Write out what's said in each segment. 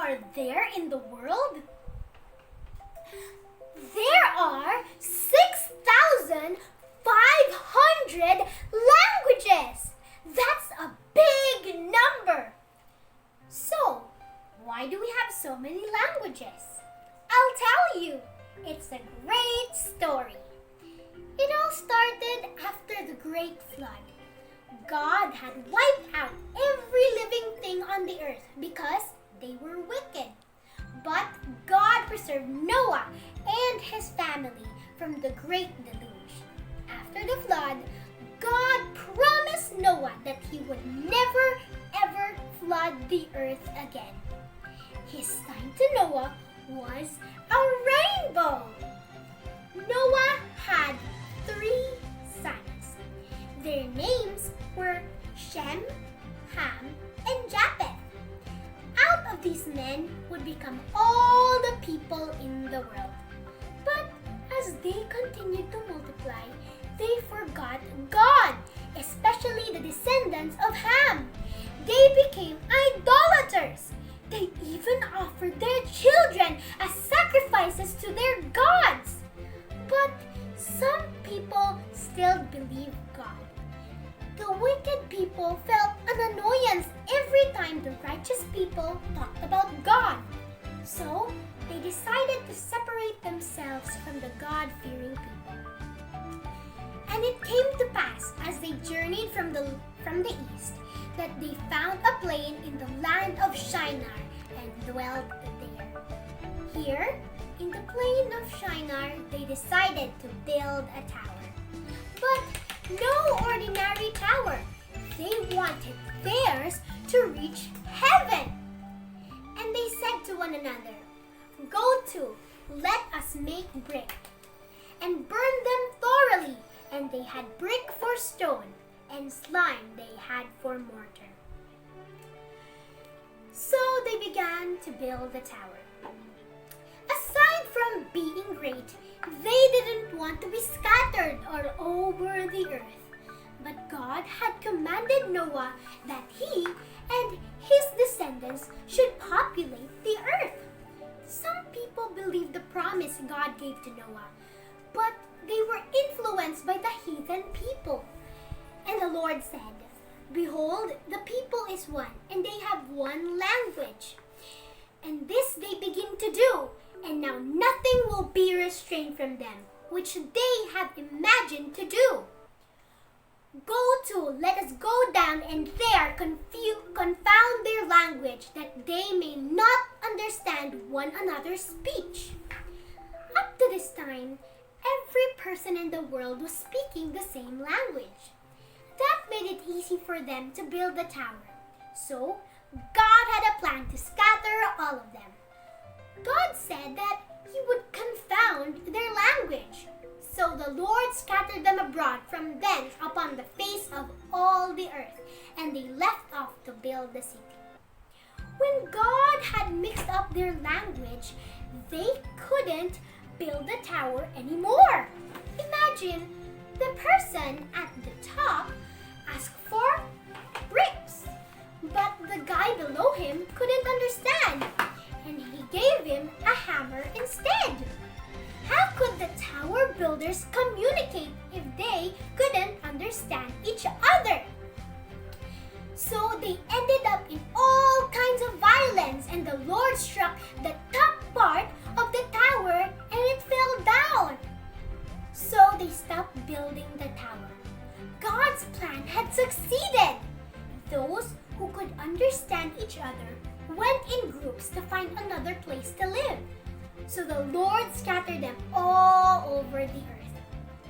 are there in the world? There are 6,500 languages. That's a big number. So, why do we have so many languages? I'll tell you. It's a great story. It all started after the Great Flood. God had wiped out every living thing on the earth because they were wicked. But God preserved Noah and his family from the great deluge. After the flood, God promised Noah that he would never ever flood the earth again. His sign to Noah was a rainbow. Noah had 3 sons. Their names were Shem, Ham, and Japheth. Out of these men would become all the people in the world. But as they continued to multiply, they forgot God, especially the descendants of Ham. They became idolaters. They even offered their children as sacrifices to their gods. But some people still believed God. The wicked people felt an annoyance every time the righteous people talked about God. So, they decided to separate themselves from the God-fearing people. And it came to pass, as they journeyed from the east, that they found a plain in the land of Shinar and dwelt there. Here, in the plain of Shinar, they decided to build a tower. But no ordinary tower. They wanted theirs to reach heaven. And they said to one another, "Go to, let us make brick," and burn them thoroughly. And they had brick for stone, and slime they had for mortar. So they began to build the tower. Aside from being great, they didn't want to be scattered all over the earth. But God had commanded Noah that he and his descendants should populate the earth. Some people believed the promise God gave to Noah, but they were influenced by the heathen people. And the Lord said, "Behold, the people is one, and they have one language. And this they begin to do, and now nothing will be restrained from them, which they have imagined to do. Go to, let us go down and there confound their language, that they may not understand one another's speech." Up to this time, every person in the world was speaking the same language. That made it easy for them to build the tower. So, God had a plan to scatter all of them. God said that he would confound their language. So the Lord scattered them abroad from thence upon the face of all the earth, and they left off to build the city. When God had mixed up their language, they couldn't build the tower anymore. Imagine the person at the top asked for bricks, but the guy below him couldn't understand, and he gave him a hammer instead. How could the tower builders communicate if they couldn't understand each other? So they ended up in all kinds of violence, and the Lord struck the top part of the tower and it fell down. So they stopped building the tower. God's plan had succeeded. Those who could understand each other went in groups to find another place to live. So the Lord scattered them all over the earth.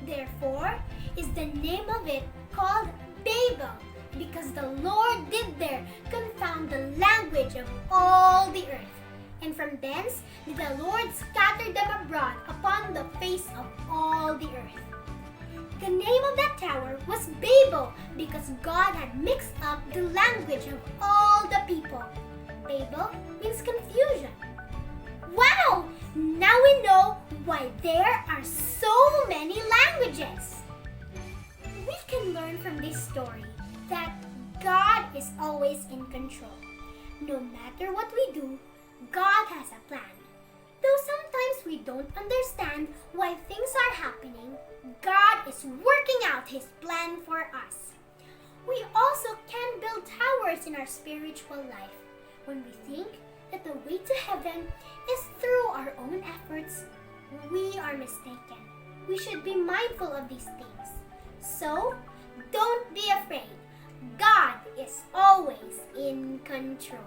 Therefore is the name of it called Babel, because the Lord did there confound the language of all the earth. And from thence did the Lord scatter them abroad upon the face of all the earth. The name of that tower was Babel, because God had mixed up the language of all the people. Babel means confusion. Wow! Now we know why there are so many languages. We can learn from this story that God is always in control. No matter what we do, God has a plan. Though sometimes we don't understand why things are happening, God is working out His plan for us. We also can build towers in our spiritual life. When we think that the way to heaven is through our own efforts, we are mistaken. We should be mindful of these things. So, don't be afraid. God is always in control.